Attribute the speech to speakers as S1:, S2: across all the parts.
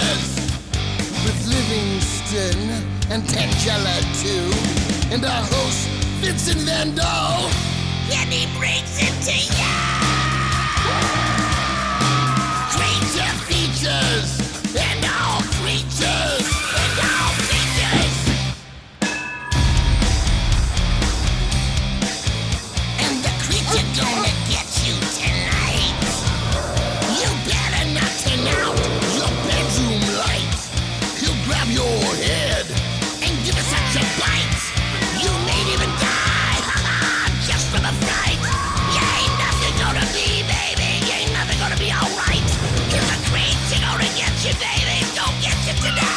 S1: Features with Livingston and Tangela too, and our host Vincent Van Dahl, and he brings it to ya. Creature features and all creatures and all features, and the creature gonna get you tonight. You better not turn out your bedroom light. He'll grab your head and give it such a bite. You may even die, just from a fright. You ain't nothing gonna be, baby. You ain't nothing gonna be alright. Cause the creature gonna get you, baby. Don't get you tonight.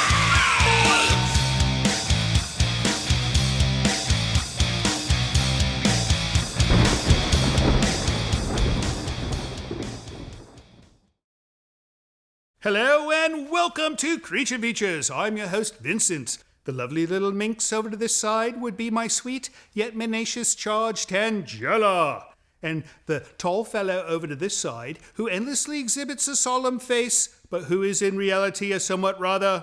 S2: Hello and welcome to Creature Features. I'm your host, Vincent. The lovely little minx over to this side would be my sweet yet menacious charge, Tangela. And the tall fellow over to this side, who endlessly exhibits a solemn face, but who is in reality a somewhat rather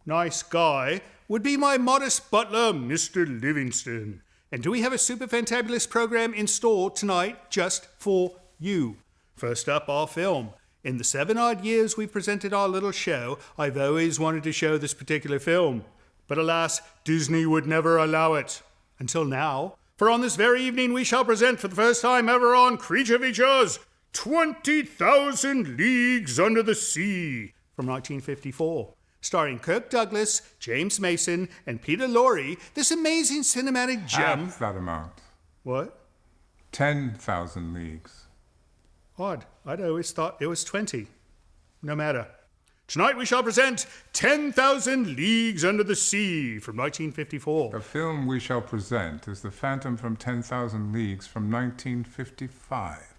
S2: nice guy, would be my modest butler, Mr. Livingston. And do we have a super fantabulous program in store tonight just for you? First up, our film. In the 7 odd years we've presented our little show, I've always wanted to show this particular film. But alas, Disney would never allow it. Until now. For on this very evening we shall present for the first time ever on Creature Features, 20,000 Leagues Under the Sea from 1954. Starring Kirk Douglas, James Mason, and Peter Lorre, this amazing cinematic gem...
S3: Half that amount.
S2: What?
S3: 10,000 leagues.
S2: Odd. I'd always thought it was 20. No matter. Tonight we shall present 10,000 Leagues Under the Sea from 1954.
S3: The film we shall present is The Phantom from 10,000 Leagues from 1955.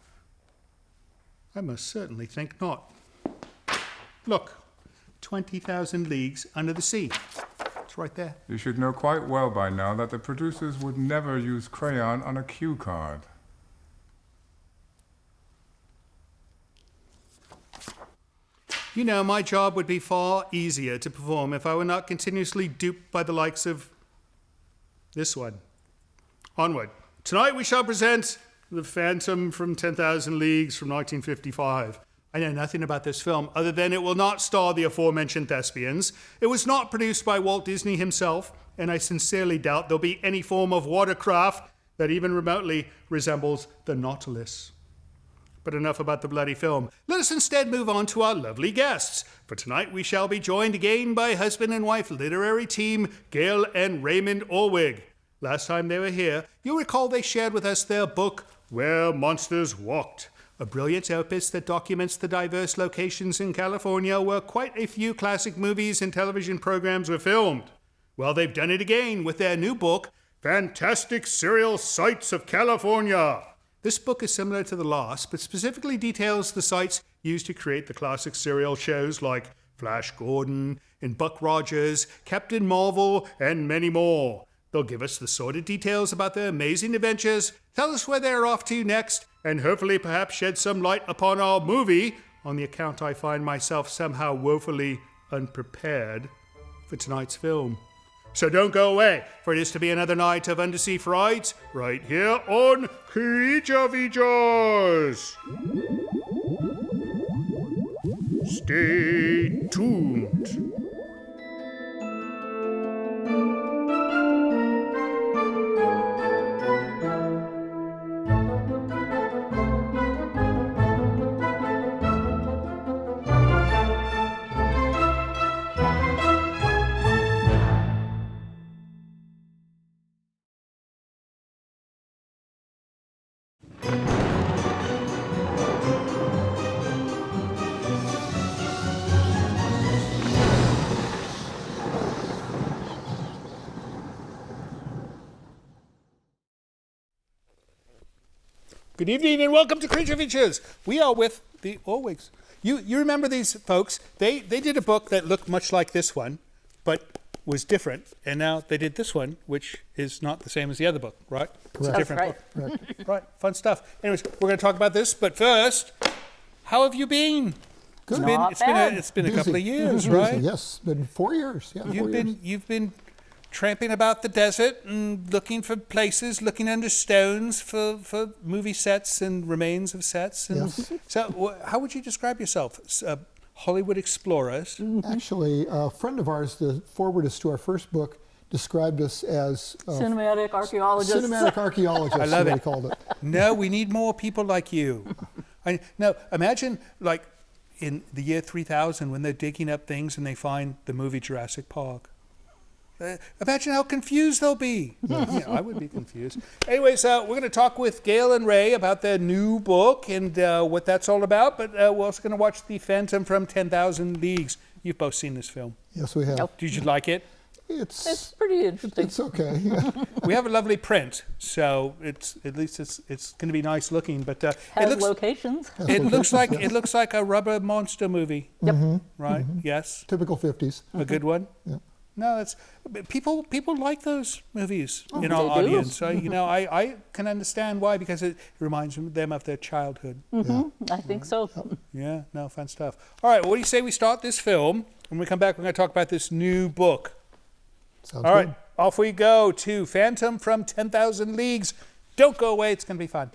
S2: I most certainly think not. Look, 20,000 Leagues Under the Sea. It's right there.
S3: You should know quite well by now that the producers would never use crayon on a cue card.
S2: You know, my job would be far easier to perform if I were not continuously duped by the likes of this one. Onward. Tonight we shall present The Phantom from 10,000 Leagues from 1955. I know nothing about this film other than it will not star the aforementioned thespians. It was not produced by Walt Disney himself, and I sincerely doubt there'll be any form of watercraft that even remotely resembles the Nautilus. But enough about the bloody film. Let us instead move on to our lovely guests. For tonight we shall be joined again by husband and wife literary team Gail and Raymond Orwig. Last time they were here, you'll recall they shared with us their book, Where Monsters Walked, a brilliant opus that documents the diverse locations in California where quite a few classic movies and television programs were filmed. Well, they've done it again with their new book, Fantastic Serial Sites of California. This book is similar to the last, but specifically details the sites used to create the classic serial shows like Flash Gordon and Buck Rogers, Captain Marvel, and many more. They'll give us the sordid details about their amazing adventures, tell us where they're off to next, and hopefully perhaps shed some light upon our movie, on the account I find myself somehow woefully unprepared for tonight's film. So don't go away, for it is to be another night of undersea frights right here on Creature Features. Stay tuned. Good evening and welcome to Creature Features. We are with the Orwigs. You remember these folks? They did a book that looked much like this one, but was different. And now they did this one, which is not the same as the other book, right? It's a different book. Right, fun stuff. Anyways, we're going to talk about this, but first, how have you been? Good.
S4: Not bad.
S2: It's been a
S5: Busy.
S2: couple of years,
S5: Busy.
S2: right?
S5: Yes, it's been 4 years. Yeah, 4 years.
S2: You've been tramping about the desert and looking for places, looking under stones for movie sets and remains of sets. And
S5: Yes.
S2: So, how would you describe yourself? Hollywood explorers.
S5: Actually, a friend of ours, the forwardist to our first book, described us as
S4: Cinematic archaeologists.
S5: cinematic archaeologists.
S2: I love
S5: is what
S2: it.
S5: he called it.
S2: No, we need more people like you. No, imagine like in the year 3000 when they're digging up things and they find the movie Jurassic Park. Imagine how confused they'll be. Yeah, I would be confused. Anyways, we're going to talk with Gail and Ray about their new book and what that's all about, but we're also going to watch The Phantom from 10,000 Leagues. You've both seen this film.
S5: Yes, we have.
S4: Nope.
S2: Did you like it?
S4: It's pretty interesting.
S5: It's okay. Yeah.
S2: We have a lovely print, so it's going to be nice looking. But it
S4: Has
S2: looks
S4: locations.
S2: it looks like a rubber monster movie,
S4: Yep.
S2: right? Yes,
S5: Typical 50s.
S2: a good one.
S5: Yeah.
S2: No, it's people like those movies in
S4: they
S2: our
S4: do.
S2: audience. I can understand why, because it reminds them of their childhood.
S4: I think so.
S2: Yeah, no, fun stuff. All right, well, what do you say we start this film? When we come back, we're going to talk about this new book.
S5: Sounds
S2: All right,
S5: good.
S2: off we go to Phantom from 10,000 Leagues. Don't go away, it's going to be fun.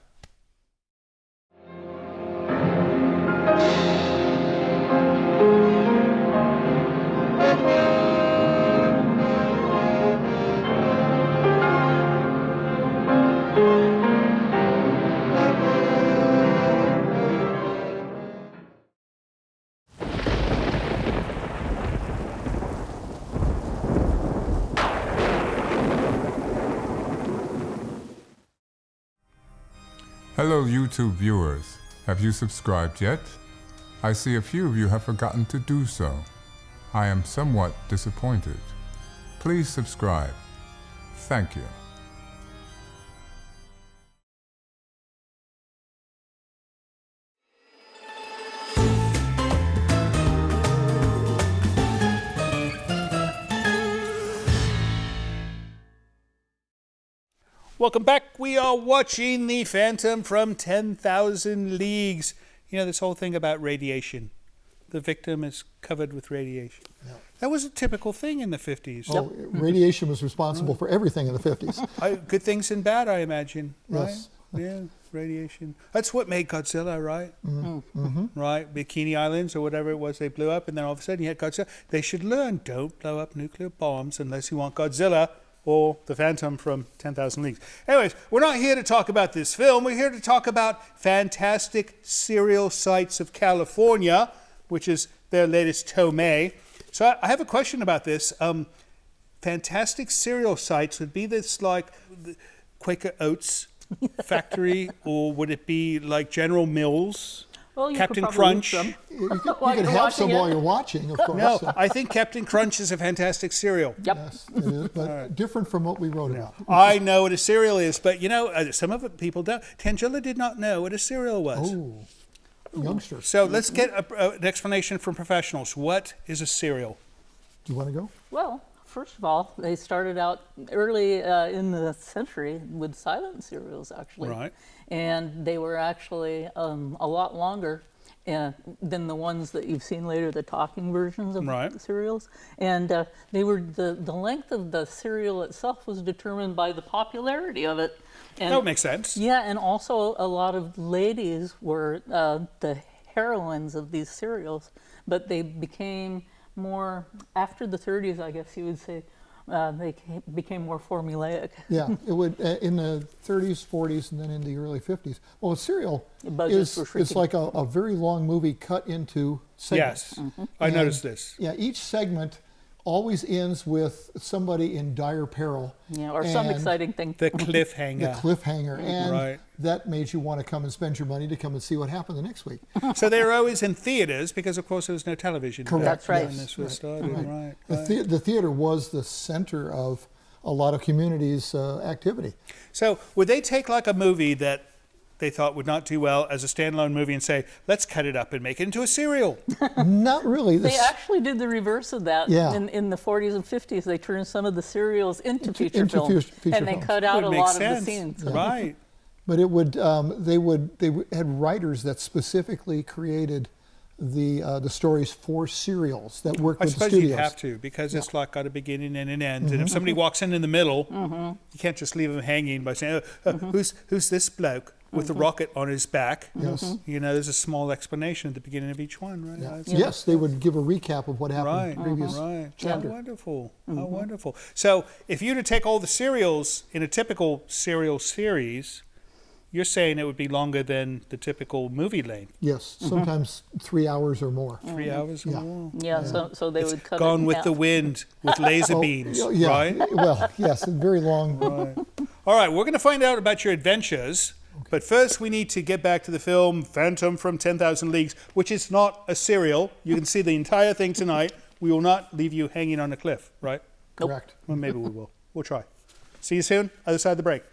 S3: Hello, YouTube viewers. Have you subscribed yet? I see a few of you have forgotten to do so. I am somewhat disappointed. Please subscribe. Thank you.
S2: Welcome back. We are watching The Phantom from 10,000 Leagues. You know, this whole thing about radiation. The victim is covered with radiation.
S5: Yeah.
S2: That was a typical thing in the 50s.
S5: Oh, radiation was responsible for everything in the 50s.
S2: Good things and bad, I imagine, right?
S5: Yes.
S2: Yeah, radiation. That's what made Godzilla, right? Right? Bikini Islands or whatever it was they blew up, and then all of a sudden you had Godzilla. They should learn, don't blow up nuclear bombs unless you want Godzilla or the Phantom from 10,000 Leagues. Anyways, we're not here to talk about this film. We're here to talk about Fantastic Cereal Sites of California, which is their latest tome. So I have a question about this. Fantastic Cereal Sites, would be this like the Quaker Oats factory, or would it be like General Mills?
S4: Well, you
S2: Captain
S4: could probably
S2: Crunch?
S4: eat some.
S5: You could
S4: While you're
S5: have some
S4: watching it.
S5: while you're watching, of course.
S2: No, I think Captain Crunch is a fantastic cereal.
S4: Yep.
S5: Yes, it is, but different from what we wrote about.
S2: I know what a cereal is, but you know, some of it people don't. Tangilla did not know what a cereal was.
S5: Oh, youngsters.
S2: So let's get an explanation from professionals. What is a cereal?
S5: Do you want to go?
S4: Well, first of all, they started out early in the century with silent cereals, actually.
S2: Right.
S4: And they were actually a lot longer than the ones that you've seen later, the talking versions of
S2: Right.
S4: cereals. And they were the length of the cereal itself was determined by the popularity of it. And,
S2: That would make sense.
S4: yeah, and also a lot of ladies were the heroines of these cereals, but they became more, after the 30s, I guess you would say, they became more formulaic.
S5: Yeah, it would in the 30s, 40s, and then in the early 50s. Well, a cereal
S4: Budgets were
S5: is
S4: shrinking.
S5: like a very long movie cut into segments.
S2: Yes, I noticed this.
S5: Yeah, each segment always ends with somebody in dire peril.
S4: Yeah, or some
S5: and
S4: exciting thing.
S2: The
S5: The
S2: cliffhanger.
S5: cliffhanger, and
S2: Right.
S5: that made you want to come and spend your money to come and see what happened the next week.
S2: So they were always in theaters because, of course, there was no television.
S5: Correct.
S4: That's right.
S2: When this was started, right.
S5: The theater was the center of a lot of communities' activity.
S2: So would they take like a movie that they thought would not do well as a standalone movie and say, let's cut it up and make it into a cereal?
S5: Not really.
S4: They actually did the reverse of that.
S5: Yeah.
S4: In the 40s and 50s, they turned some of the cereals into feature
S5: into
S4: films,
S5: feature
S4: and they
S5: films.
S4: cut out
S2: Would
S4: a
S2: make
S4: lot
S2: sense.
S4: of the scenes.
S2: Right.
S5: But it would, they had writers that specifically created the stories for serials that work
S2: I
S5: with the
S2: suppose
S5: studios.
S2: you'd have to, because it's like got a beginning and an end. And if somebody walks in the middle, you can't just leave them hanging by saying, who's this bloke with the rocket on his back?
S5: Yes.
S2: You know, there's a small explanation at the beginning of each one, right?
S5: Yeah. Yes, they would give a recap of what happened in the previous
S2: Right.
S5: chapter.
S2: How wonderful. How wonderful. So if you were to take all the serials in a typical serial series, you're saying it would be longer than the typical movie length.
S5: Yes, sometimes 3 hours or more.
S2: 3 hours or
S5: Yeah.
S2: more.
S4: Yeah, so they would cut it
S2: Gone
S4: in
S2: with
S4: half.
S2: the Wind with laser beams,
S5: Yeah,
S2: right?
S5: well, yes, very long.
S2: All right, we're going to find out about your adventures. But first, we need to get back to the film Phantom from 10,000 Leagues, which is not a serial. You can see the entire thing tonight. We will not leave you hanging on a cliff, right?
S5: Correct.
S2: Well, maybe we will. We'll try. See you soon. Other side of the break.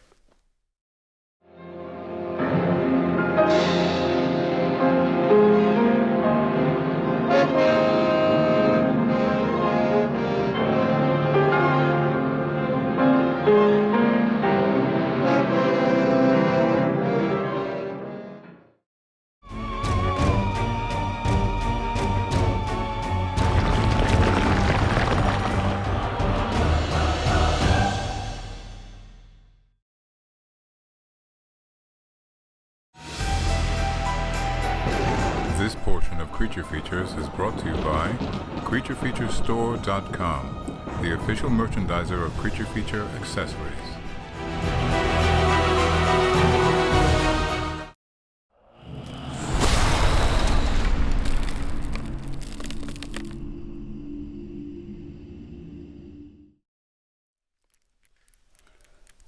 S3: This portion of Creature Features is brought to you by CreatureFeatureStore.com, the official merchandiser of Creature Feature accessories.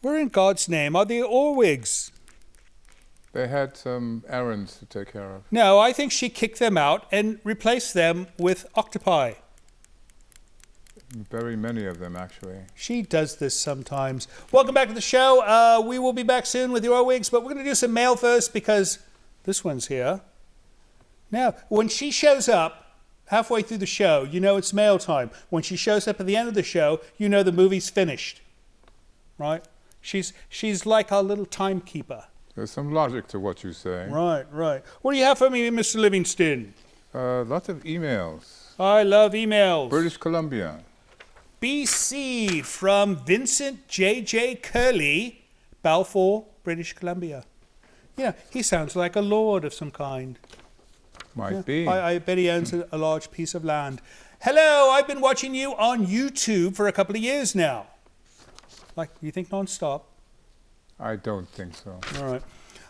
S2: Where in God's name are the Orwigs?
S3: They had some errands to take care of.
S2: No, I think she kicked them out and replaced them with octopi.
S3: Very many of them, actually.
S2: She does this sometimes. Welcome back to the show. We will be back soon with the Orwigs, but we're going to do some mail first because this one's here. Now, when she shows up halfway through the show, you know it's mail time. When she shows up at the end of the show, you know the movie's finished. Right? She's like our little timekeeper.
S3: There's some logic to what you say.
S2: Right. What do you have for me, Mr. Livingston?
S3: Lots of emails.
S2: I love emails.
S3: British Columbia.
S2: BC from Vincent J.J. Curley, Balfour, British Columbia. Yeah, he sounds like a lord of some kind.
S3: Might be.
S2: I bet he owns a large piece of land. Hello, I've been watching you on YouTube for a couple of years now. Like, you think non-stop?
S3: I don't think so.
S2: All right.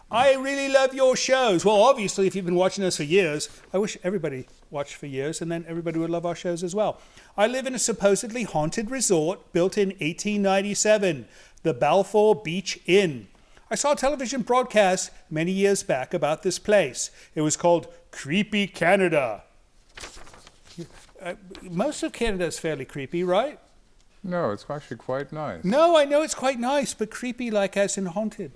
S2: I really love your shows. Well, obviously, if you've been watching us for years, I wish everybody watched for years, and then everybody would love our shows as well. I live in a supposedly haunted resort built in 1897, the Balfour Beach Inn. I saw a television broadcast many years back about this place. It was called Creepy Canada. Most of Canada is fairly creepy, right?
S3: No, it's actually quite nice.
S2: No, I know it's quite nice, but creepy like as in haunted.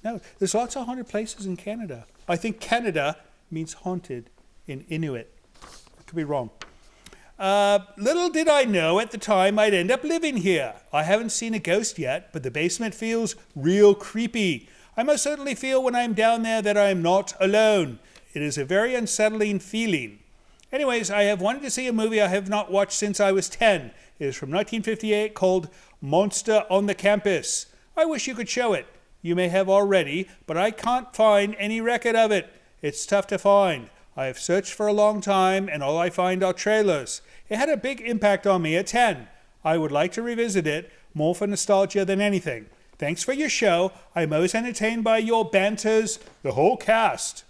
S2: No, there's lots of haunted places in Canada. I think Canada means haunted in Inuit. I could be wrong. Little did I know at the time I'd end up living here. I haven't seen a ghost yet, but the basement feels real creepy. I most certainly feel when I'm down there that I'm not alone. It is a very unsettling feeling. Anyways, I have wanted to see a movie I have not watched since I was 10. It is from 1958 called Monster on the Campus. I wish you could show it. You may have already, but I can't find any record of it. It's tough to find. I have searched for a long time, and all I find are trailers. It had a big impact on me at 10. I would like to revisit it, more for nostalgia than anything. Thanks for your show. I'm always entertained by your banters, the whole cast.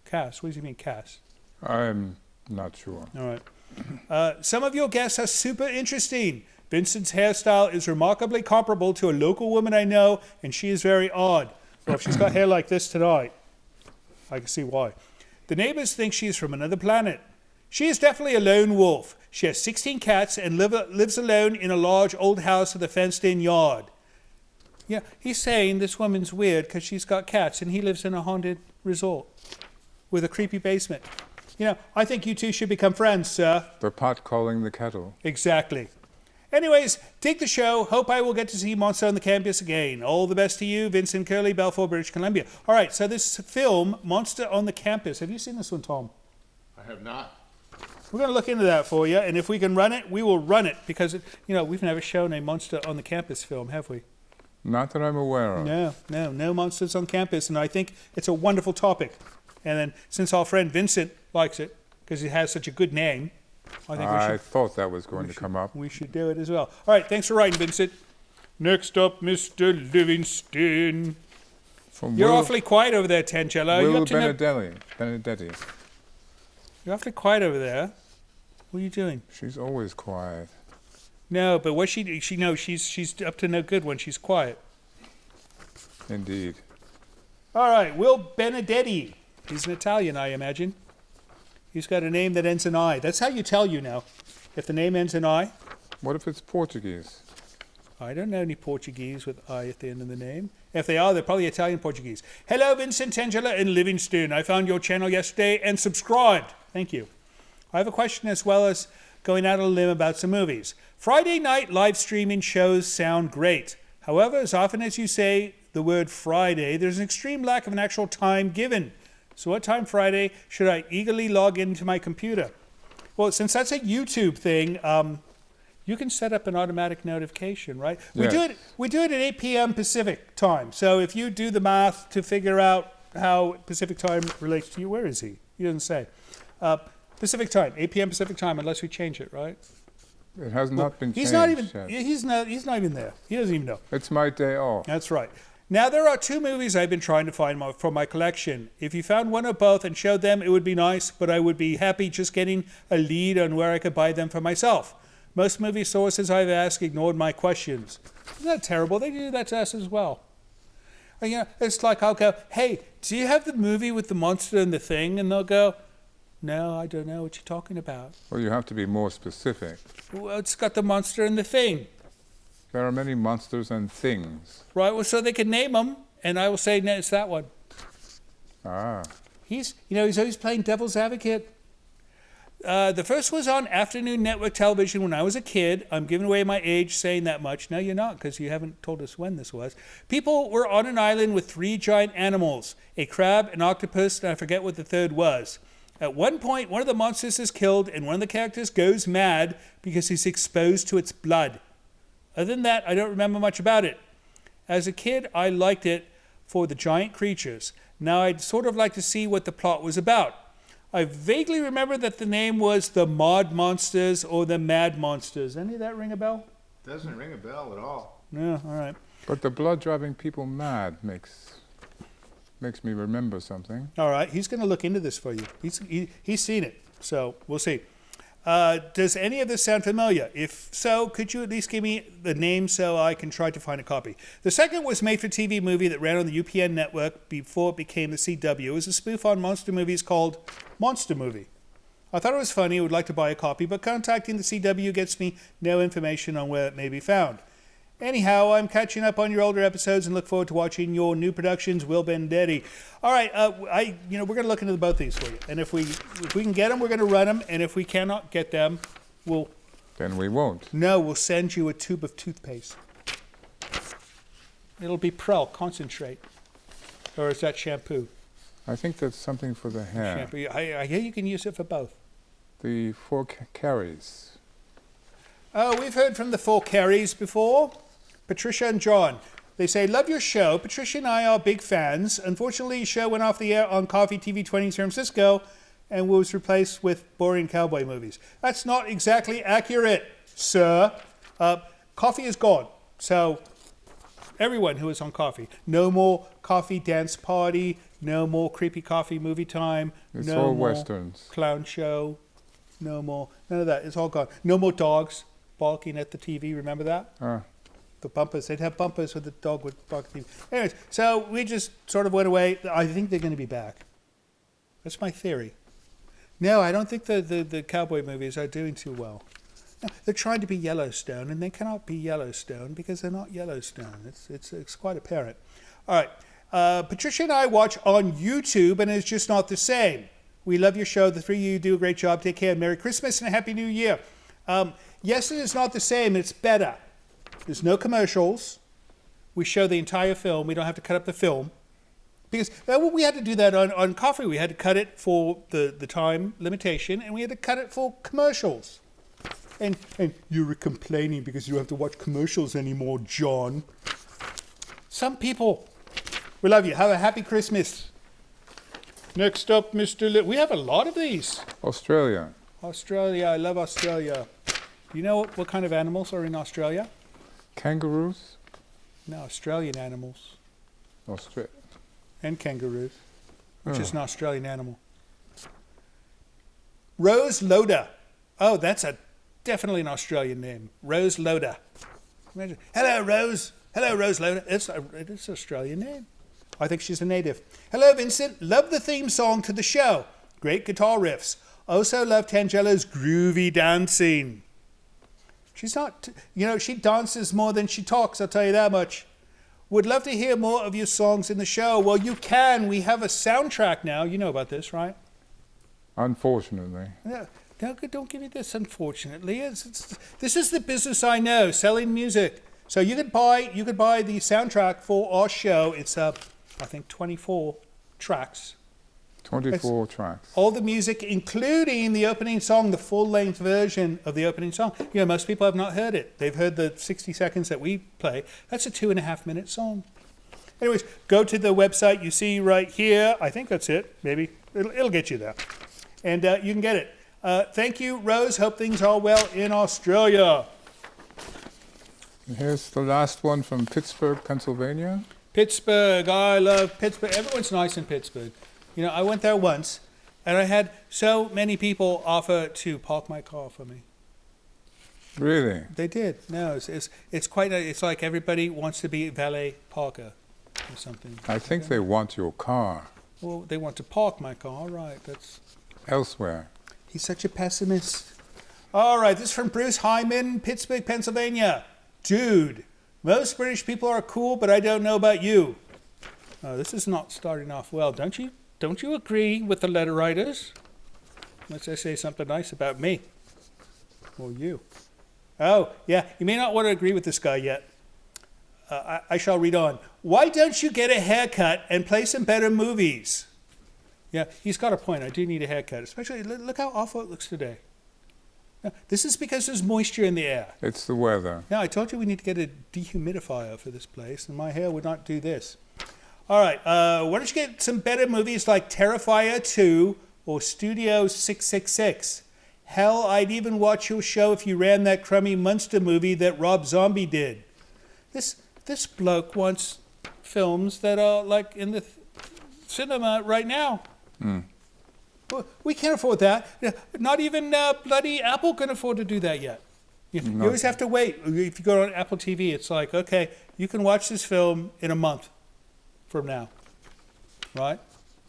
S2: Cast? What does he mean, cast?
S3: I'm not sure.
S2: All right. Some of your guests are super interesting. Vincent's hairstyle is remarkably comparable to a local woman I know, and she is very odd. Well, if she's got hair like this tonight, I can see why. The neighbors think she is from another planet. She is definitely a lone wolf. She has 16 cats and lives alone in a large old house with a fenced-in yard. Yeah, he's saying this woman's weird because she's got cats and he lives in a haunted resort with a creepy basement. You know, I think you two should become friends, sir.
S3: The pot calling the kettle.
S2: Exactly. Anyways, dig the show. Hope I will get to see Monster on the Campus again. All the best to you, Vincent Curley, Balfour, British Columbia. All right, so this film, Monster on the Campus. Have you seen this one, Tom?
S3: I have not.
S2: We're going to look into that for you, and if we can run it, we will run it, because, we've never shown a monster on the campus film, have we?
S3: Not that I'm aware of.
S2: No monsters on campus, and I think it's a wonderful topic. And then, since our friend Vincent likes it, because he has such a good name,
S3: I thought that was going to come up.
S2: We should do it as well. All right, thanks for writing, Vincent. Next up, Mr. Livingston. You're awfully quiet over there, Tangelo.
S3: Will Benedetti.
S2: You're awfully quiet over there. What are you doing?
S3: She's always quiet.
S2: No, but what she knows, she's up to no good when she's quiet.
S3: Indeed.
S2: All right, Will Benedetti. He's an Italian, I imagine. He's got a name that ends in I. That's how you tell, if the name ends in I.
S3: What if it's Portuguese?
S2: I don't know any Portuguese with I at the end of the name. If they are, they're probably Italian Portuguese. Hello, Vincent, Angela, and Livingston. I found your channel yesterday and subscribed. Thank you. I have a question as well as going out on a limb about some movies. Friday night live streaming shows sound great. However, as often as you say the word Friday, there's an extreme lack of an actual time given. So what time Friday should I eagerly log into my computer? Well, since that's a YouTube thing, you can set up an automatic notification, right?
S3: Yes.
S2: We do it at 8 p.m. Pacific time. So if you do the math to figure out how Pacific time relates to you, where is he? He doesn't say. Pacific time, 8 p.m. Pacific time, unless we change it, right?
S3: It has not been changed.
S2: He's not even.
S3: Yet.
S2: He's not even there. He doesn't even know.
S3: It's my day off.
S2: That's right. Now, there are two movies I've been trying to find for my collection. If you found one or both and showed them, it would be nice, but I would be happy just getting a lead on where I could buy them for myself. Most movie sources I've asked ignored my questions. Isn't that terrible? They do that to us as well. And, it's like I'll go, hey, do you have the movie with the monster and the thing? And they'll go, no, I don't know what you're talking about.
S3: Well, you have to be more specific.
S2: Well, it's got the monster and the thing.
S3: There are many monsters and things.
S2: Right, well, so they can name them, and I will say, no, it's that one.
S3: Ah.
S2: He's always playing devil's advocate. The first was on afternoon network television when I was a kid. I'm giving away my age saying that much. No, you're not, because you haven't told us when this was. People were on an island with 3 giant animals, a crab, an octopus, and I forget what the third was. At one point, one of the monsters is killed, and one of the characters goes mad because he's exposed to its blood. Other than that, I don't remember much about it. As a kid, I liked it for the giant creatures. Now I'd sort of like to see what the plot was about. I vaguely remember that the name was the Mod Monsters or the Mad Monsters. Any of that ring a bell?
S6: Doesn't ring a bell at all.
S2: No, all right.
S3: But the blood driving people mad makes me remember something.
S2: All right, he's going to look into this for you. He's seen it, so we'll see. Does any of this sound familiar? If so, could you at least give me the name so I can try to find a copy? The second was a made-for-TV movie that ran on the UPN network before it became the CW. It was a spoof on monster movies called Monster Movie. I thought it was funny. I would like to buy a copy, but contacting the CW gets me no information on where it may be found. Anyhow, I'm catching up on your older episodes and look forward to watching your new productions, Will Benedetti. All right, we're going to look into both these for you, and if we can get them, we're going to run them, and if we cannot get them,
S3: Then we won't.
S2: No, we'll send you a tube of toothpaste. It'll be Prel Concentrate, or is that shampoo?
S3: I think that's something for the hair.
S2: Shampoo. I hear you can use it for both.
S3: The 4 carries.
S2: Oh, we've heard from the 4 Carries before. Patricia and John. They say, love your show. Patricia and I are big fans. Unfortunately, the show went off the air on Coffee TV 20 in San Francisco and was replaced with boring cowboy movies. That's not exactly accurate, sir. Coffee is gone. So, everyone who is on Coffee. No more Coffee Dance Party. No more Creepy Coffee Movie Time.
S3: It's
S2: no
S3: all
S2: more
S3: Westerns.
S2: Clown Show. No more. None of that. It's all gone. No more dogs barking at the TV. Remember that? The bumpers. They'd have bumpers where the dog would bark at the TV. Anyways, so we just sort of went away. I think they're going to be back. That's my theory. No, I don't think the cowboy movies are doing too well. No, they're trying to be Yellowstone, and they cannot be Yellowstone because they're not Yellowstone. It's quite apparent. All right. Patricia and I watch on YouTube, and it's just not the same. We love your show. The 3 of you do a great job. Take care. Merry Christmas and a Happy New Year. Yes, it is not the same. It's better. There's no commercials. We show the entire film. We don't have to cut up the film. Because we had to do that on coffee. We had to cut it for the time limitation, and we had to cut it for commercials. And you were complaining because you don't have to watch commercials anymore, John. Some people, we love you. Have a happy Christmas. Next up, Mr. We have a lot of these.
S3: Australia.
S2: Australia, I love Australia. Do you know what kind of animals are in Australia?
S3: Kangaroos.
S2: No, Australian animals. And kangaroos, which is an Australian animal. Rose Loda. Oh, that's definitely an Australian name. Rose Loda. Imagine. Hello, Rose. Hello, Rose Loda. It's an Australian name. I think she's a native. Hello, Vincent. Love the theme song to the show. Great guitar riffs. Also love Tangella's groovy dancing. She's not, she dances more than she talks, I'll tell you that much. Would love to hear more of your songs in the show. Well, you can. We have a soundtrack now. You know about this, right?
S3: Unfortunately.
S2: Yeah. Don't give me this, unfortunately. This is the business I know, selling music. So you could buy the soundtrack for our show. It's, I think, 24 tracks.
S3: 24 tracks.
S2: All the music, including the opening song, the full-length version of the opening song. Most people have not heard it. They've heard the 60 seconds that we play. That's a 2.5-minute song. Anyways, go to the website you see right here. I think that's it. Maybe. It'll get you there. And you can get it. Thank you, Rose. Hope things are well in Australia.
S3: And here's the last one from Pittsburgh, Pennsylvania.
S2: Pittsburgh. I love Pittsburgh. Everyone's nice in Pittsburgh. I went there once, and I had so many people offer to park my car for me.
S3: Really?
S2: They did. No, it's quite. It's like everybody wants to be valet parker or something.
S3: I think they want your car.
S2: Well, they want to park my car, right? That's
S3: elsewhere.
S2: He's such a pessimist. All right, this is from Bruce Hyman, Pittsburgh, Pennsylvania. Dude, most British people are cool, but I don't know about you. This is not starting off well, don't you? Don't you agree with the letter writers? Let's just say something nice about me. Or you. Oh, yeah, you may not want to agree with this guy yet. I shall read on. Why don't you get a haircut and play some better movies? Yeah, he's got a point. I do need a haircut. Especially, look how awful it looks today. This is because there's moisture in the air.
S3: It's the weather.
S2: Yeah, I told you we need to get a dehumidifier for this place, and my hair would not do this. All right, why don't you get some better movies like Terrifier 2 or Studio 666? Hell, I'd even watch your show if you ran that crummy monster movie that Rob Zombie did. This bloke wants films that are like in the cinema right now. Well, we can't afford that. Not even bloody Apple can afford to do that yet. You always have to wait. If you go on Apple TV, it's like, okay, you can watch this film in a month from now, right?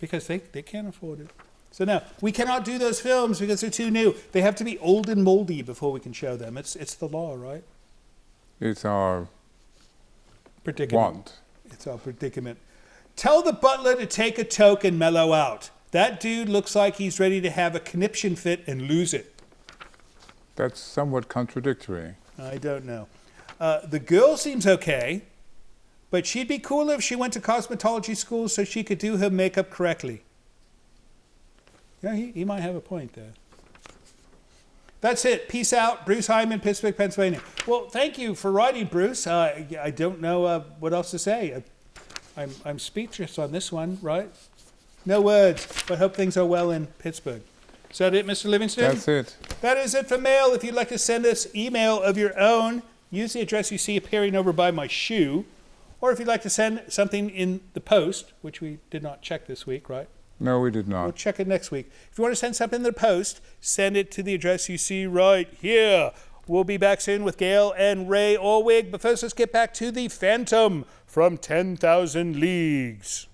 S2: Because they can't afford it. So now, we cannot do those films because they're too new. They have to be old and moldy before we can show them. It's the law, right?
S3: It's our
S2: predicament.
S3: Want.
S2: It's our predicament. Tell the butler to take a toke and mellow out. That dude looks like he's ready to have a conniption fit and lose it.
S3: That's somewhat contradictory.
S2: I don't know. The girl seems okay, but she'd be cooler if she went to cosmetology school so she could do her makeup correctly. Yeah, he might have a point there. That's it. Peace out. Bruce Hyman, Pittsburgh, Pennsylvania. Well, thank you for writing, Bruce. I don't know what else to say. I'm speechless on this one, right? No words, but hope things are well in Pittsburgh. Is that it, Mr. Livingston?
S3: That's it.
S2: That is it for mail. If you'd like to send us email of your own, use the address you see appearing over by my shoe. Or if you'd like to send something in the post, which we did not check this week, right?
S3: No, we did
S2: We'll
S3: not.
S2: check it next week. If you want to send something in the post, send it to the address you see right here. We'll be back soon with Gail and Ray Orwig. But first, let's get back to the Phantom from 10,000 Leagues.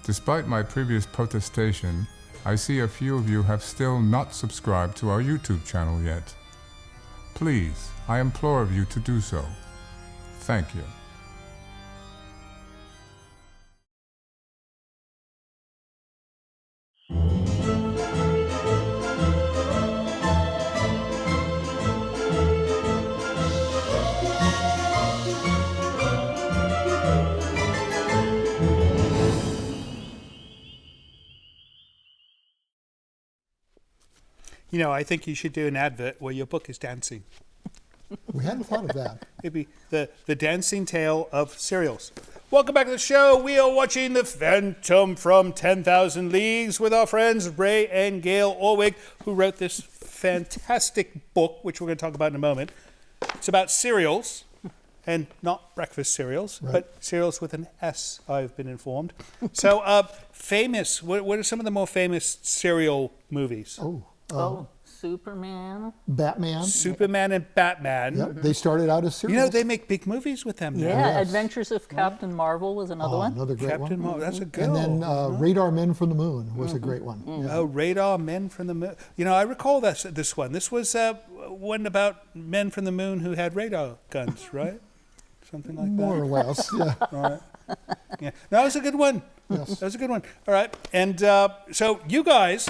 S3: Despite my previous protestation, I see a few of you have still not subscribed to our YouTube channel yet. Please, I implore of you to do so. Thank you.
S2: You know, I think you should do an advert where your book is dancing.
S5: We hadn't thought of that.
S2: It'd be the dancing tale of cereals. Welcome back to the show. We are watching The Phantom from 10,000 Leagues with our friends Ray and Gail Orwig, who wrote this fantastic book, which we're going to talk about in a moment. It's about cereals, and not breakfast cereals, but cereals with an S, I've been informed. So, famous, what are some of the more famous cereal movies?
S4: Superman.
S5: Batman.
S2: Superman and Batman.
S5: Yep, they started out as cereals.
S2: You know, they make big movies with them now.
S4: Yeah,
S5: Yes.
S4: Adventures of Captain Marvel was another one.
S5: Another great
S2: Captain
S5: one.
S2: Marvel, that's a good
S5: And
S2: one.
S5: then Radar Men from the Moon was a great one. Yeah.
S2: Oh, Radar Men from the Moon. You know, I recall this one. This was one about men from the moon who had radar guns, right? Something like
S5: More or less, yeah.
S2: that. All right. Yeah. No, that was a good one.
S5: Yes.
S2: That was a good one. All right. And so you guys,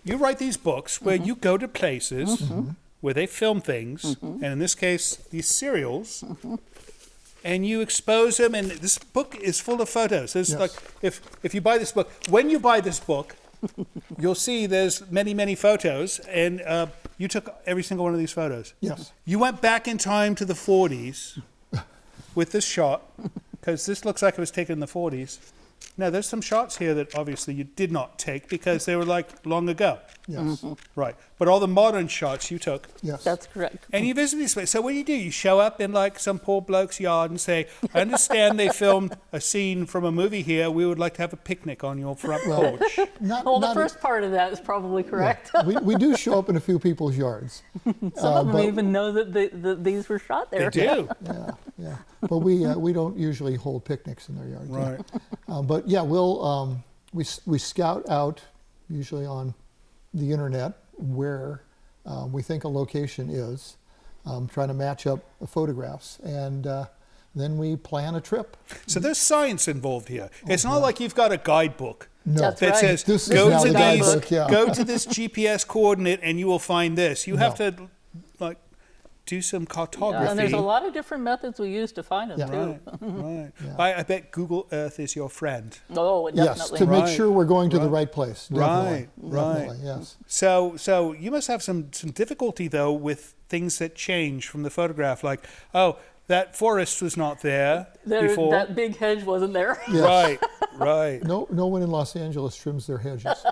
S2: you write these books where you go to places where they film things, and in this case, these cereals, and you expose them. And this book is full of photos. There's like, if you buy this book, when you buy this book, you'll see there's many, many photos, and you took every single one of these photos.
S5: Yes.
S2: You went back in time to the 40s with this shot, because this looks like it was taken in the 40s. Now, there's some shots here that obviously you did not take because they were like long ago.
S5: Yes.
S2: Right. But all the modern shots you took.
S5: Yes.
S4: That's correct.
S2: And you visit these places. So what do? You show up in like some poor bloke's yard and say, I understand they filmed a scene from a movie here. We would like to have a picnic on your front porch.
S4: Well, the first part of that is probably correct.
S5: we do show up in a few people's yards.
S4: Some of them even know that these were shot there.
S2: They do.
S5: Yeah. But we don't usually hold picnics in their yards.
S2: Right.
S5: But yeah, we scout out usually on the internet where we think a location is, trying to match up the photographs, and then we plan a trip.
S2: So there's science involved here. It's not like you've got a guidebook.
S5: No,
S4: That's
S2: That
S4: right.
S2: says
S5: This is
S2: go
S5: now
S2: to
S5: the
S2: these,
S5: guidebook, yeah.
S2: go to this GPS coordinate, and you will find this. You have to like do some cartography.
S4: And there's a lot of different methods we use to find them,
S5: Yeah.
S4: too.
S2: Right.
S5: Yeah.
S2: I bet Google Earth is your friend.
S4: Oh,
S5: yes,
S4: definitely.
S5: to make
S2: Right.
S5: sure we're going to the right place. Definitely.
S2: Right.
S5: Definitely, yes.
S2: So you must have some difficulty though with things that change from the photograph. Like, oh, that forest was not there before.
S4: That big hedge wasn't there.
S5: Yes.
S2: Right.
S5: No one in Los Angeles trims their hedges.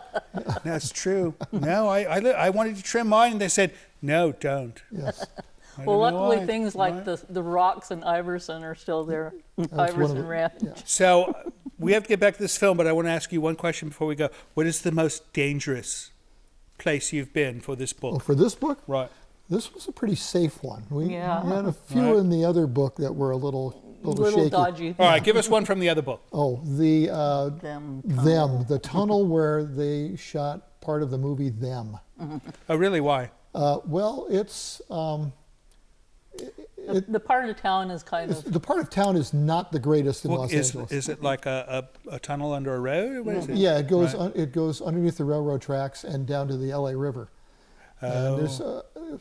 S2: That's true. No, I wanted to trim mine, and they said no, don't.
S5: Yes.
S2: I
S4: Well,
S2: don't know
S4: luckily
S2: why.
S4: things like
S2: Right.
S4: the rocks and Iverson are still there.
S5: one of
S4: Iverson
S5: the-
S4: Ranch.
S5: yeah.
S2: So we have to get back to this film, but I want to ask you one question before we go. What is the most dangerous place you've been for this book?
S5: Well, for this book,
S2: Right.
S5: this was a pretty safe one. We
S4: Yeah.
S5: had a few in the other book that were a little shaky.
S4: dodgy.
S2: All right, give us one from the other book.
S5: Oh, the
S4: Them.
S5: the tunnel where they shot part of the movie Them.
S2: Oh, really? Why?
S5: Well, it's
S4: The part of town is kind of.
S5: the part of town is not the greatest in
S2: Well,
S5: Los
S2: is
S5: Angeles.
S2: it like a tunnel under a road? Or what is it?
S5: Yeah, it goes
S2: Right.
S5: it goes underneath the railroad tracks and down to the LA River. And there's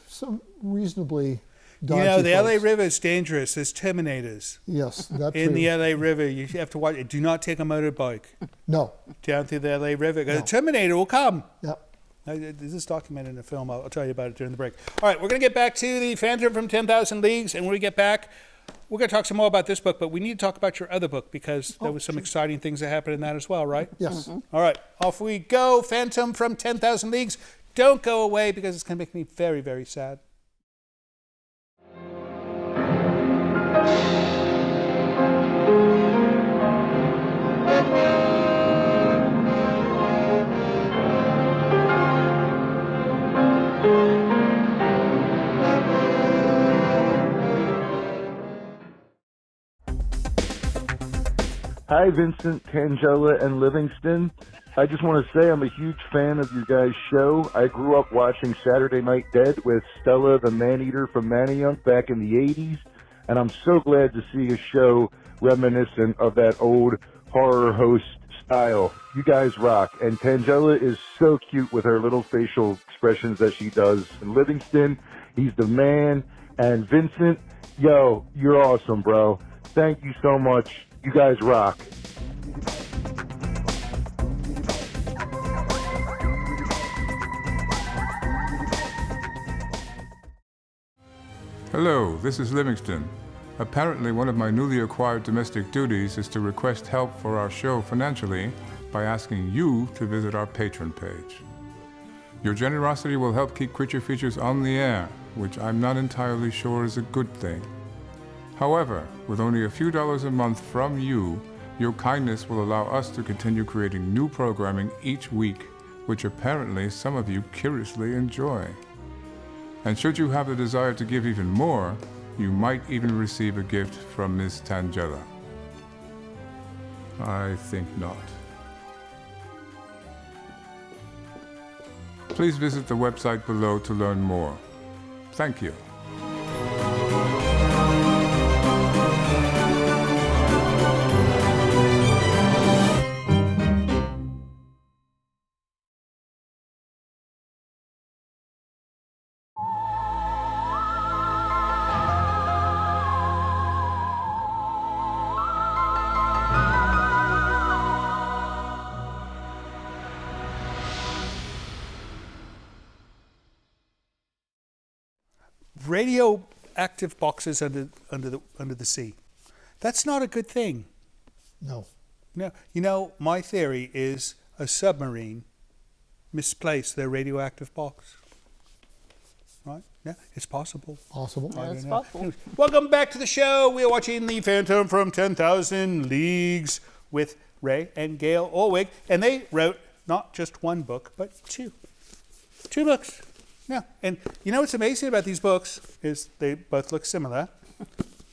S5: some reasonably dodgy
S2: You know, the LA
S5: folks.
S2: River is dangerous. There's Terminators.
S5: Yes, that's
S2: In
S5: true.
S2: the LA River, you have to watch it. Do not take a motorbike
S5: No.
S2: down through the LA River. 'Cause The Terminator will come.
S5: Yep.
S2: This is documented in a film. I'll tell you about it during the break. All right, we're going to get back to The Phantom from 10,000 Leagues, and when we get back, we're going to talk some more about this book, but we need to talk about your other book because there was some exciting things that happened in that as well, right?
S5: Yes.
S2: All right, off we go. Phantom from 10,000 Leagues. Don't go away because it's going to make me very, very sad.
S7: Hi, Vincent, Tangela, and Livingston. I just want to say I'm a huge fan of your guys' show. I grew up watching Saturday Night Dead with Stella the Man-Eater from Manayunk back in the 80s, and I'm so glad to see a show reminiscent of that old horror host style. You guys rock. And Tangela is so cute with her little facial expressions that she does. And Livingston, he's the man. And Vincent, yo, you're awesome, bro. Thank you so much. You guys rock.
S3: Hello, this is Livingston. Apparently, one of my newly acquired domestic duties is to request help for our show financially by asking you to visit our Patreon page. Your generosity will help keep Creature Features on the air, which I'm not entirely sure is a good thing. However, with only a few dollars a month from you, your kindness will allow us to continue creating new programming each week, which apparently some of you curiously enjoy. And should you have the desire to give even more, you might even receive a gift from Ms. Tangella. I think not. Please visit the website below to learn more. Thank you.
S2: Radioactive boxes under the sea. That's not a good thing.
S5: No.
S2: No. You know, my theory is a submarine misplaced their radioactive box. Right? Yeah, it's possible.
S5: Possible.
S2: I
S4: It's
S2: don't know.
S4: possible.
S2: Welcome back to the show. We're watching The Phantom from 10,000 Leagues with Ray and Gail Orwig, and they wrote not just one book, but two. Two books. Yeah, and you know what's amazing about these books is they both look similar,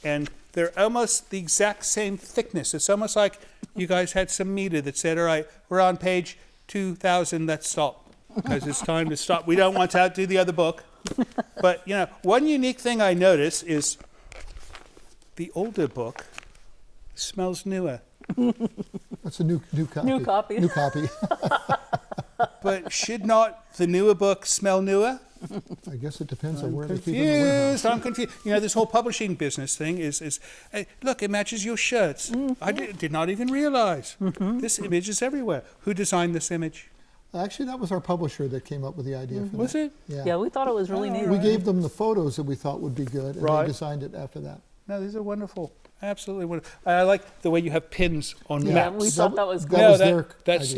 S2: and they're almost the exact same thickness. It's almost like you guys had some meter that said, all right, we're on page 2,000, let's stop, because it's time to stop. We don't want to outdo the other book. But, you know, one unique thing I notice is the older book smells newer.
S5: That's a new copy.
S4: New copy.
S5: New copy.
S2: But should not the newer book smell newer?
S5: I guess it depends on where they keep it in the warehouse.
S2: I'm confused. You know, this whole publishing business thing is hey, look, it matches your shirts. I did not even realize. This image is everywhere. Who designed this image?
S5: Actually, that was our publisher that came up with the idea for
S2: Was
S5: that.
S2: it?
S4: Yeah, we thought it was really neat.
S5: We gave them the photos that we thought would be good, and
S2: Right.
S5: they designed it after that.
S2: No, these are wonderful. Absolutely wonderful. I like the way you have pins on
S5: Yeah,
S2: maps.
S4: we thought that was
S5: that
S4: cool.
S2: No,
S5: was their
S2: that's
S5: idea.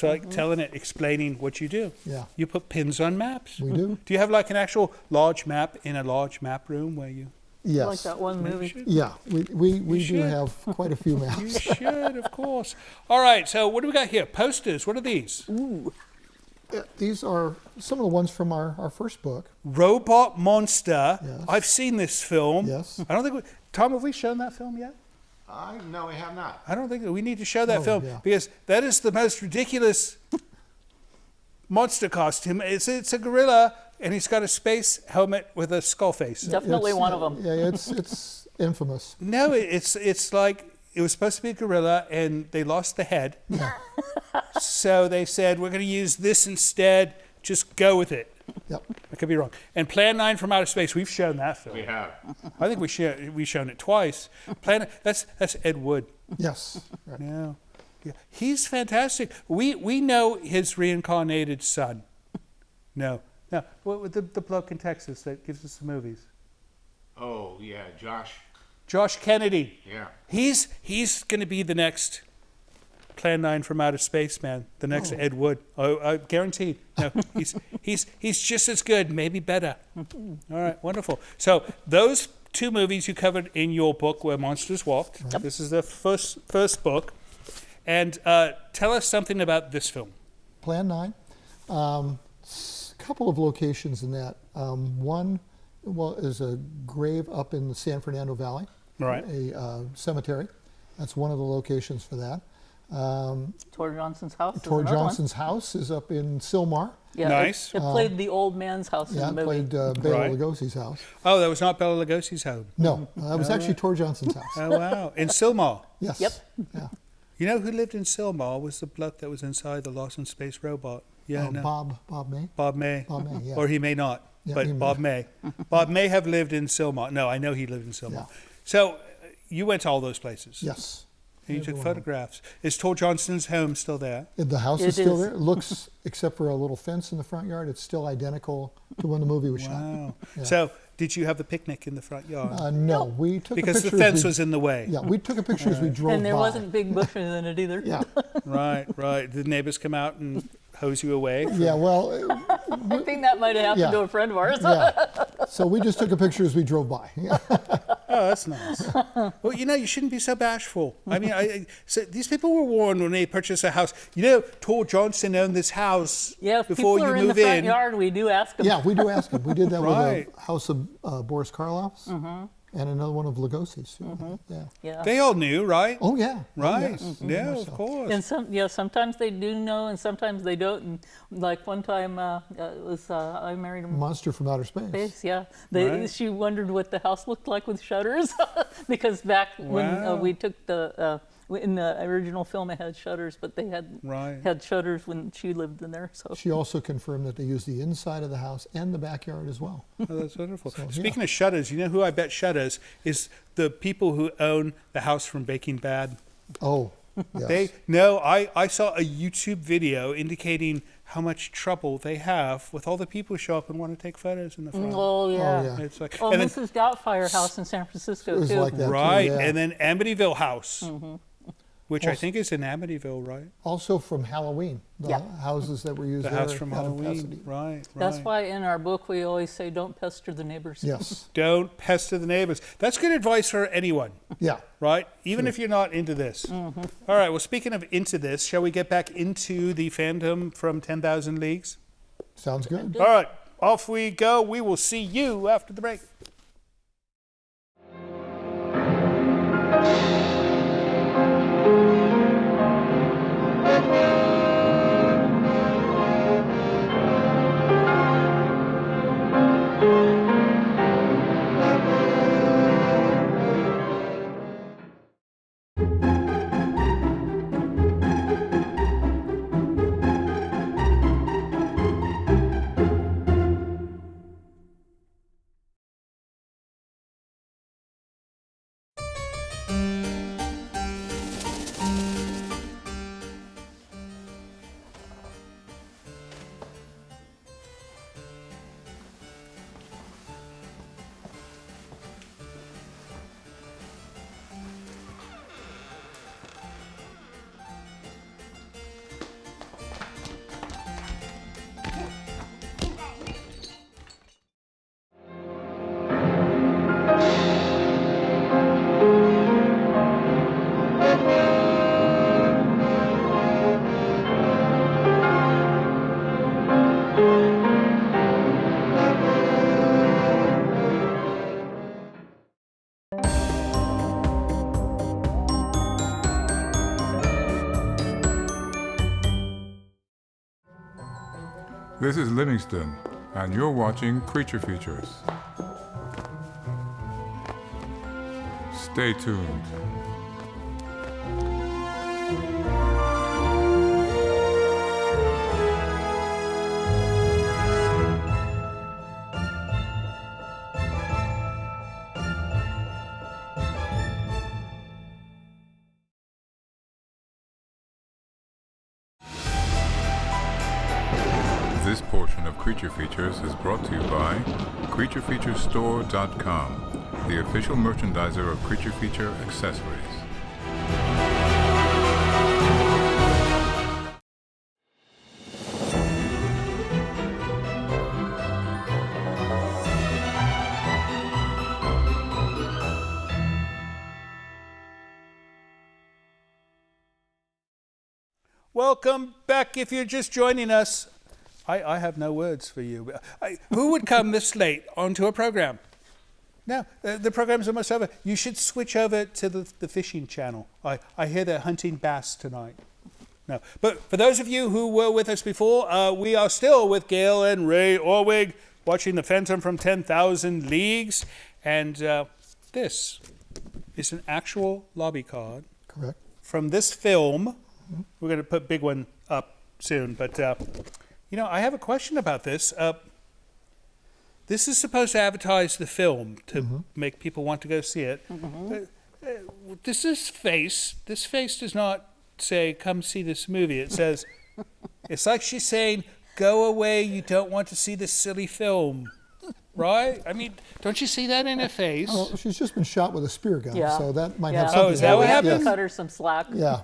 S2: like telling it, explaining what you do.
S5: Yeah.
S2: You put pins on maps.
S5: We do.
S2: Do you have like an actual large map in a large map room where you?
S5: Yes.
S4: Like that one movie.
S5: Yeah, we do
S2: should.
S5: have quite a few
S2: You
S5: maps.
S2: should, of course. All right. So what do we got here? Posters. What are these?
S5: These are some of the ones from our first book.
S2: Robot Monster.
S5: Yes.
S2: I've seen this film.
S5: Yes.
S2: I don't think Tom, have we shown that film yet?
S6: No, we have not.
S2: I don't think we need to show that film
S5: yeah.
S2: because that is the most ridiculous monster costume. It's a gorilla and he's got a space helmet with a skull face.
S4: Definitely
S5: It's,
S4: one of them.
S5: Yeah, it's infamous.
S2: No, it's like it was supposed to be a gorilla and they lost the head. So they said we're going to use this instead. Just go with it.
S5: Yep.
S2: I could be wrong. And Plan 9 from Outer Space, we've shown that film.
S6: We have.
S2: I think we've shown it twice. That's Ed Wood.
S5: Yes. Right.
S2: Yeah, he's fantastic. We know his reincarnated son. No. What with the bloke in Texas that gives us the movies?
S6: Oh, yeah, Josh.
S2: Josh Kennedy.
S6: Yeah.
S2: He's going to be the next Plan 9 from Outer Space, man. The next Ed Wood. Oh, guaranteed. No, he's just as good, maybe better. All right, wonderful. So those two movies you covered in your book, Where Monsters Walked.
S5: Yep.
S2: This is the first book. And tell us something about this film.
S5: Plan 9. Couple of locations in that. One, is a grave up in the San Fernando Valley.
S2: Right.
S5: A cemetery. That's one of the locations for that.
S4: Tor Johnson's house. is
S5: Tor
S4: another one.
S5: Johnson's house is up in Sylmar.
S4: Yeah,
S2: Nice.
S4: It played the old man's house
S5: Yeah,
S4: in
S5: it
S4: the movie.
S5: played Bela
S2: Right.
S5: Lugosi's house.
S2: Oh, that was not Bela Lugosi's home.
S5: No, that was actually Tor Johnson's house.
S2: Oh, wow. In Sylmar.
S5: Yes.
S4: Yep.
S5: Yeah.
S2: You know who lived in Sylmar was the bloke that was inside the Lost in Space robot. Yeah, no.
S5: Bob May.
S2: Bob May.
S5: Bob May, yeah.
S2: Or he may not,
S5: Yeah,
S2: but
S5: he may.
S2: Bob May. Bob may have lived in Sylmar. No, I know he lived in Sylmar.
S5: Yeah.
S2: So you went to all those places.
S5: Yes.
S2: And you took
S5: Every one of them.
S2: photographs. Is Tor Johnson's home still there?
S5: The house
S4: It
S5: is still
S4: is.
S5: there. It looks, except for a little fence in the front yard, it's still identical to when the movie was shot.
S2: Wow.
S5: Yeah.
S2: So did you have the picnic in the front yard?
S5: No, we took
S2: Because
S5: a picture
S2: the
S5: as
S2: fence
S5: we,
S2: was in the way.
S5: Yeah, we took a picture as we drove
S4: And there
S5: by.
S4: wasn't big bushes in it either.
S5: Yeah,
S2: Right, right. Did the neighbors come out and hose you away?
S5: yeah. Well,
S4: I think that might have happened
S5: Yeah.
S4: to a friend of ours.
S5: yeah. So we just took a picture as we drove by. Yeah.
S2: Oh, that's nice. Well, you shouldn't be so bashful. I mean, so these people were warned when they purchased a house. Tor Johnson owned this house
S4: Yeah, if
S2: before
S4: people
S2: you
S4: are in the
S2: move
S4: front
S2: in.
S4: yard, we do ask them.
S5: Yeah, we do ask them. We did that
S2: Right.
S5: with a house of Boris Karloff's and another one of Lugosi's. Yeah.
S4: Yeah.
S2: They all knew, right?
S5: Oh yeah.
S2: Right.
S5: Oh, yes.
S2: Yeah,
S5: Very
S2: of
S5: much so.
S2: course.
S4: Sometimes they do know, and sometimes they don't. And like one time, it was I married a
S5: Monster from Outer Space.
S4: space. Yeah,
S2: Right.
S4: she wondered what the house looked like with shutters, because back when
S2: Wow.
S4: we took the in the original film, it had shutters, but they had
S2: Right.
S4: had shutters when she lived in there. So
S5: She also confirmed that they used the inside of the house and the backyard as well.
S2: Oh, that's wonderful.
S5: So, yeah.
S2: Speaking of shutters, you know who I bet shutters is the people who own the house from Breaking Bad.
S5: Oh, yes.
S2: I saw a YouTube video indicating how much trouble they have with all the people who show up and want to take photos in the front.
S4: oh yeah.
S5: yeah.
S2: It's like,
S4: Oh,
S2: and then,
S4: Mrs. Doubtfire house in San Francisco
S5: It was
S4: too.
S5: like that.
S2: right,
S5: too, yeah.
S2: and then Amityville House, which I
S5: Also-
S2: think is in Amityville, right?
S5: Also from Halloween, the
S4: Yeah.
S5: houses that were used
S2: The
S5: there
S2: house from
S5: out of
S2: Halloween,
S5: Pasadena.
S2: right?
S4: That's
S2: right.
S4: why in our book we always say, "Don't pester the neighbors."
S5: Yes.
S2: Don't pester the neighbors. That's good advice for anyone.
S5: Yeah.
S2: Right? Even if you're not into this. All right, well, speaking of into this, shall we get back into the fandom from 10,000 Leagues?
S5: Sounds good.
S2: All right, off we go. We will see you after the break.
S3: This is Livingston, and you're watching Creature Features. Stay tuned. This portion of Creature Features is brought to you by CreatureFeatureStore.com, the official merchandiser of Creature Feature accessories.
S2: Welcome back. If you're just joining us, I have no words for you. Who would come this late onto a program? No, the program's almost over. You should switch over to the fishing channel. I hear they're hunting bass tonight. No, but for those of you who were with us before, we are still with Gail and Ray Orwig watching The Phantom from 10,000 Leagues. And this is an actual lobby card
S5: Correct.
S2: from this film. We're going to put big one up soon, but I have a question about this. This is supposed to advertise the film to make people want to go see it. This face does not say, "Come see this movie." It says, it's like she's saying, "Go away, you don't want to see this silly film." right? I mean, don't you see that in her face?
S5: Well, she's just been shot with a spear gun,
S4: Yeah.
S5: so that might
S4: Yeah.
S5: have something
S2: is
S5: to
S2: that
S5: do
S2: what
S5: with it.
S2: happened?
S5: Yes.
S4: Cut her some slack.
S5: Yeah.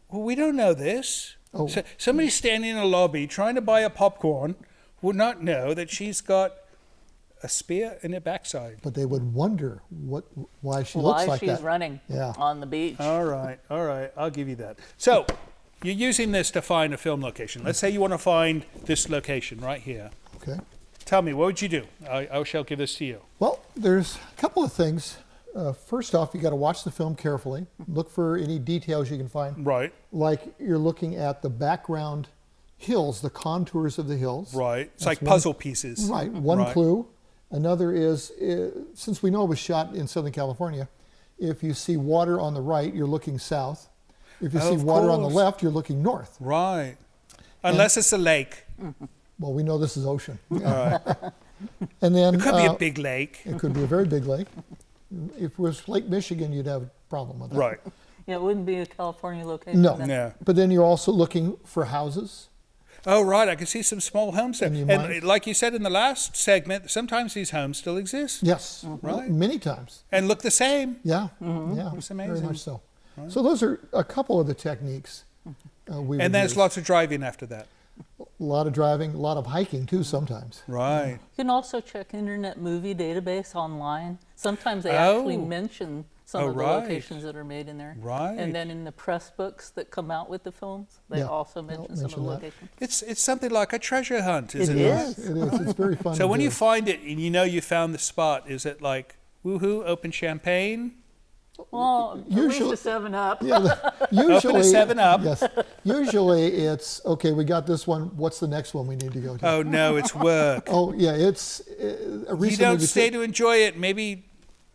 S2: Well, we don't know this.
S5: Oh.
S2: Somebody standing in a lobby trying to buy a popcorn would not know that she's got a spear in her backside.
S5: But they would wonder why she looks
S4: Why
S5: like
S4: she's
S5: that.
S4: running
S5: Yeah.
S4: on the beach.
S2: All right, I'll give you that. So, you're using this to find a film location. Let's say you want to find this location right here.
S5: Okay.
S2: Tell me, what would you do? I shall give this to you.
S5: Well, there's a couple of things. First off, you got to watch the film carefully. Look for any details you can find.
S2: Right,
S5: Like you're looking at the background hills, the contours of the hills.
S2: right. It's
S5: That's
S2: like
S5: one-
S2: puzzle pieces.
S5: Right. One
S2: Right.
S5: clue. Another is, since we know it was shot in Southern California, if you see water on the right, you're looking south. If you
S2: Oh,
S5: see
S2: of
S5: water on the
S2: course.
S5: left, you're looking north.
S2: Right. Unless it's a lake.
S5: Well, we know this is ocean.
S2: All right.
S5: And then
S2: It could be a big lake.
S5: it could be a very big lake. If it was Lake Michigan, you'd have a problem with that.
S2: Right.
S4: Yeah, it wouldn't be a California location.
S5: No.
S4: then.
S2: Yeah.
S5: But then you're also looking for houses.
S2: Oh, right. I can see some small homes there.
S5: And you
S2: And
S5: might-
S2: like you said in the last segment, sometimes these homes still exist
S5: Yes.
S2: Right.
S5: Many times.
S2: and look the same.
S5: Yeah. Yeah.
S2: It's
S5: Very
S2: amazing.
S5: much so. So those are a couple of the techniques we would
S2: And there's
S5: use.
S2: lots of driving after that.
S5: A lot of driving, a lot of hiking too sometimes.
S2: Right.
S4: You can also check Internet Movie Database online. Sometimes they actually
S2: Oh.
S4: mention some
S2: Oh,
S4: of the
S2: right.
S4: locations that are made in there.
S2: Right.
S4: And then in the press books that come out with the films, they
S5: Yeah,
S4: also
S5: they'll
S4: mention some of
S5: mention
S4: the
S5: that.
S4: locations.
S2: It's something like a treasure hunt, isn't
S4: It
S2: it?
S4: is.
S5: It is. It's very fun.
S2: So
S5: to
S2: when
S5: do.
S2: you find it and you know you found the spot, is it like, woohoo, open champagne?
S4: Well, at
S5: Usually-
S4: least a 7-Up.
S5: Yeah, usually
S2: 7-Up.
S5: Yes. Usually it's okay. We got this one. What's the next one we need to go to?
S2: Oh, no, it's work.
S5: Oh, yeah. It's
S2: You
S5: recently.
S2: don't
S5: we
S2: stay
S5: took-
S2: to enjoy it. Maybe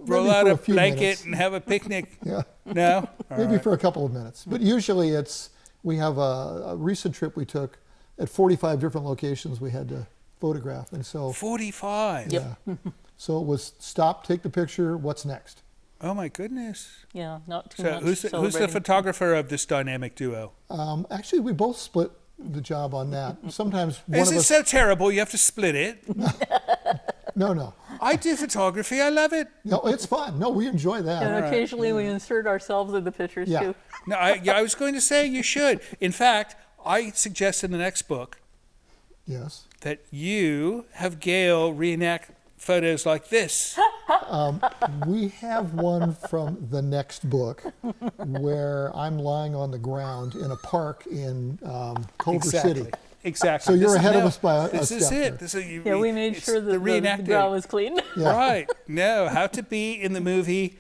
S2: roll
S5: Maybe
S2: out
S5: for
S2: a
S5: a few
S2: blanket
S5: minutes.
S2: and have a picnic.
S5: Yeah.
S2: No? All
S5: Maybe
S2: right.
S5: for a couple of minutes. But usually it's we have a recent trip we took at 45 different locations we had to photograph, and so
S2: 45.
S4: Yep.
S5: yeah. So it was stop, take the picture. What's next?
S2: Oh, my goodness.
S4: Yeah, not too
S2: So
S4: much
S2: who's the
S4: celebrating.
S2: photographer of this dynamic duo?
S5: Actually, we both split the job on that. Sometimes one
S2: Is
S5: of
S2: it
S5: us.
S2: so terrible you have to split it?
S5: No.
S2: I do photography. I love it.
S5: No, it's fun. No, we enjoy that.
S4: And occasionally we insert ourselves in the pictures
S5: Yeah.
S4: too.
S2: No, I was going to say you should. In fact, I suggest in the next book
S5: Yes.
S2: that you have Gail reenact photos like this.
S5: We have one from the next book where I'm lying on the ground in a park in Culver City.
S2: Exactly.
S5: So you're
S2: This is-
S5: ahead of
S2: no,
S5: us by a
S2: This is
S5: step
S2: it.
S5: there.
S2: This is, you,
S4: Yeah, we made
S2: it's
S4: sure that the
S2: reenacting.
S4: ground was clean.
S5: Yeah.
S2: Right. No, how to be in the movie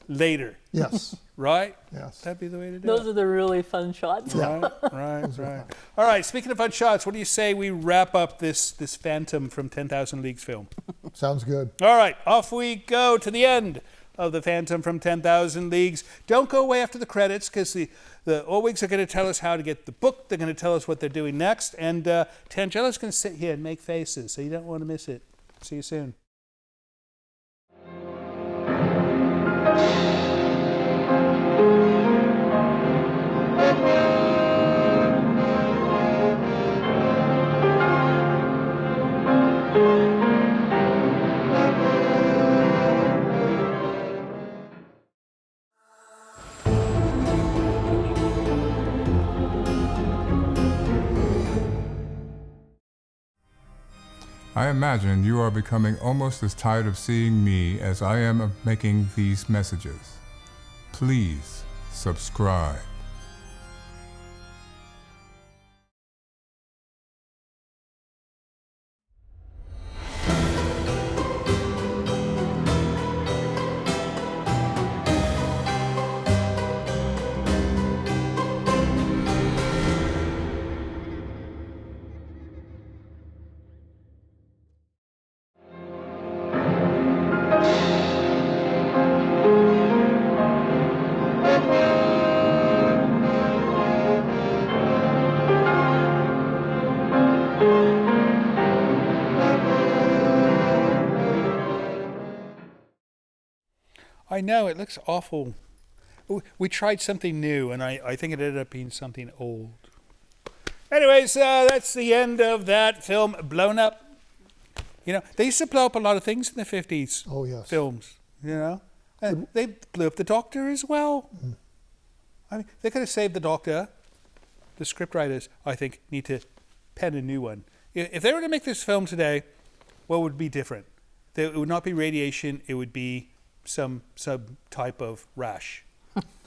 S2: later.
S5: Yes.
S2: Right?
S5: Yes.
S2: That'd be the way to do
S4: Those
S2: it.
S4: are the really fun shots.
S2: Right. All right. Speaking of fun shots, what do you say we wrap up this Phantom from 10,000 Leagues film?
S5: Sounds good.
S2: All right, off we go to the end of the Phantom from 10,000 Leagues. Don't go away after the credits because the Orwigs are going to tell us how to get the book. They're going to tell us what they're doing next. And Tangela's going to sit here and make faces, so you don't want to miss it. See you soon.
S3: I imagine you are becoming almost as tired of seeing me as I am of making these messages. Please subscribe.
S2: I know, it looks awful. We tried something new, and I think it ended up being something old. Anyways, that's the end of that film, Blown Up. You know, they used to blow up a lot of things in the 50s.
S5: Oh, yes.
S2: Films, you know. And they blew up the Doctor as well. I mean, they could have saved the Doctor. The scriptwriters, I think, need to pen a new one. If they were to make this film today, what would be different? It would not be radiation. It would be some type of rash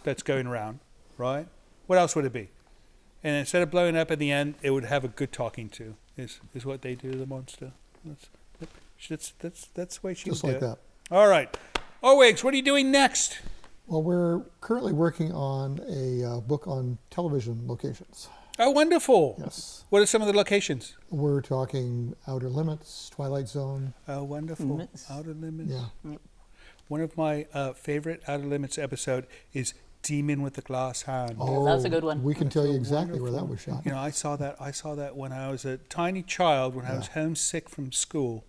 S2: that's going around, right? What else would it be? And instead of blowing up at the end, it would have a good talking to. Is what they do to the monster. That's the way she
S5: Just
S2: would
S5: like
S2: do it.
S5: that.
S2: All right. Owigs, what are you doing next?
S5: Well, we're currently working on a book on television locations.
S2: Oh, wonderful.
S5: Yes.
S2: What are some of the locations?
S5: We're talking Outer Limits, Twilight Zone.
S2: Oh, wonderful.
S4: Limits.
S2: Outer Limits.
S5: Yeah.
S2: One of my favorite Outer Limits episode is Demon with the Glass Hand.
S5: Oh,
S4: that's a good one.
S5: We can tell you exactly where that was shot.
S2: You know, I saw that when I was a tiny child, when I was homesick from school.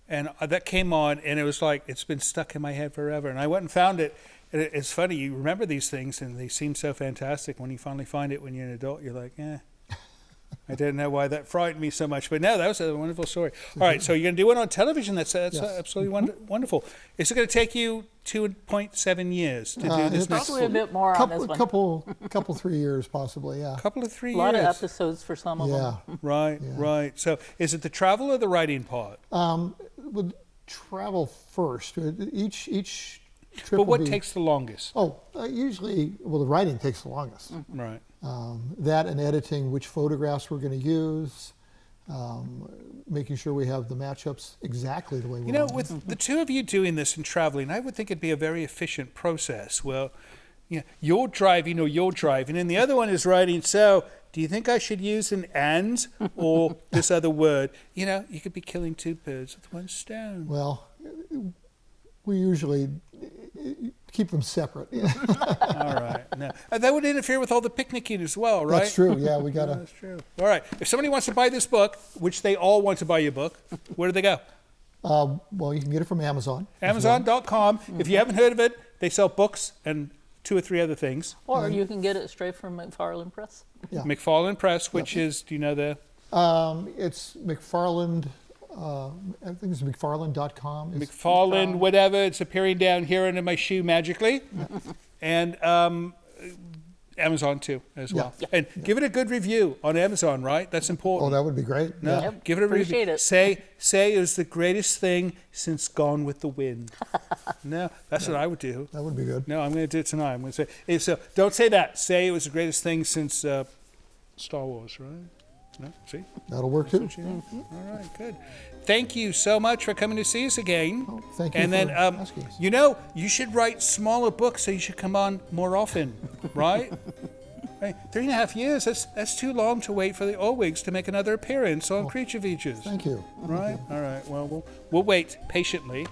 S2: And that came on, and it was like, it's been stuck in my head forever. And I went and found it. And it's funny, you remember these things, and they seem so fantastic. When you finally find it when you're an adult, you're like, I didn't know why that frightened me so much. But no, that was a wonderful story. All right, so you're going to do one on television. That's
S5: Yes.
S2: absolutely wonderful. Is it going to take you 2.7 years to do this
S5: it's
S2: next
S4: Probably a bit more on this one.
S5: Couple 3 years possibly, yeah.
S2: couple of 3
S4: A lot of
S2: years?
S4: episodes for some of
S5: Yeah.
S4: them.
S2: Right. So is it the travel or the writing part?
S5: Would travel first. Each trip
S2: But
S5: will
S2: what
S5: be-
S2: takes the longest?
S5: usually, well, the writing takes the longest.
S2: Right.
S5: That and editing which photographs we're going to use, making sure we have the matchups exactly the way we
S2: You know,
S5: want.
S2: with the two of you doing this and traveling, I would think it'd be a very efficient process. Well, you're driving, and the other one is writing. So, do you think I should use an and or this other word? You know, you could be killing two birds with one stone.
S5: Well, we usually keep them separate.
S2: All right. No. That would interfere with all the picnicking as well, right?
S5: That's true. Yeah, we gotta.
S2: That's true. All right. If somebody wants to buy this book, which they all want to buy your book, where do they go?
S5: Well, you can get it from Amazon. as well.
S2: Amazon.com. If you haven't heard of it, they sell books and 2 or 3 other things.
S4: Or you can get it straight from McFarlane Press.
S5: Yeah.
S2: McFarlane Press, which is, do you know the?
S5: It's McFarland. I think it's McFarland.com.
S2: McFarlane, whatever. It's appearing down here under my shoe magically. And Amazon too, as well.
S4: Yeah.
S2: And give it a good review on Amazon, right? That's
S5: Oh,
S2: important.
S5: that would be great.
S2: No,
S5: Yeah.
S4: Yep,
S2: give it a
S4: appreciate
S2: review.
S4: it.
S2: Say it was the greatest thing since Gone with the Wind. No, that's what I would do.
S5: That would be good.
S2: No, I'm going to do it tonight. I'm going to say, so don't say that. Say it was the greatest thing since Star Wars, right? No, see?
S5: That'll work too.
S2: All right, good. Thank you so much for coming to see us again.
S5: Oh, thank you
S2: And
S5: for
S2: then,
S5: asking us.
S2: you know, you should write smaller books, so you should come on more often, right? Right, 3.5 years, that's too long to wait for the Owigs to make another appearance on Creature Features.
S5: Thank you.
S2: Right? All right, well, we'll wait patiently.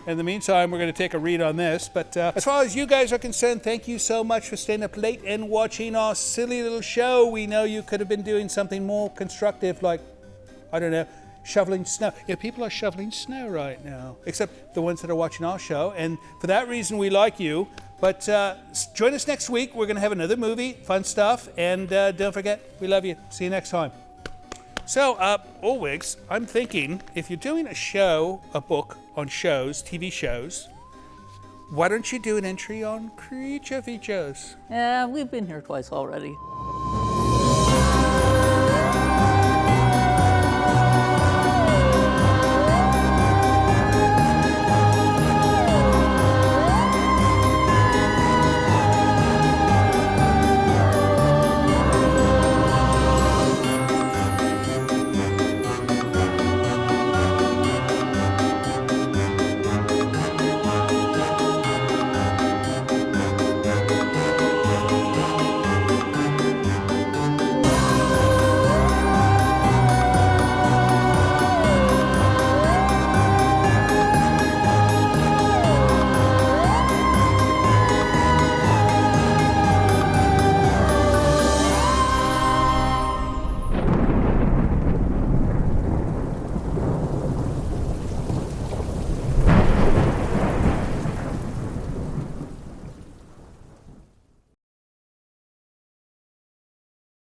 S2: In the meantime, we're going to take a read on this. But as far as you guys are concerned, thank you so much for staying up late and watching our silly little show. We know you could have been doing something more constructive, like, I don't know, shoveling snow. Yeah, people are shoveling snow right now, except the ones that are watching our show. And for that reason, we like you. But join us next week. We're going to have another movie, fun stuff. And don't forget, we love you. See you next time. So, Ulwigs, I'm thinking, if you're doing a book on shows, TV shows, why don't you do an entry on Creature Features?
S4: Yeah, we've been here twice already.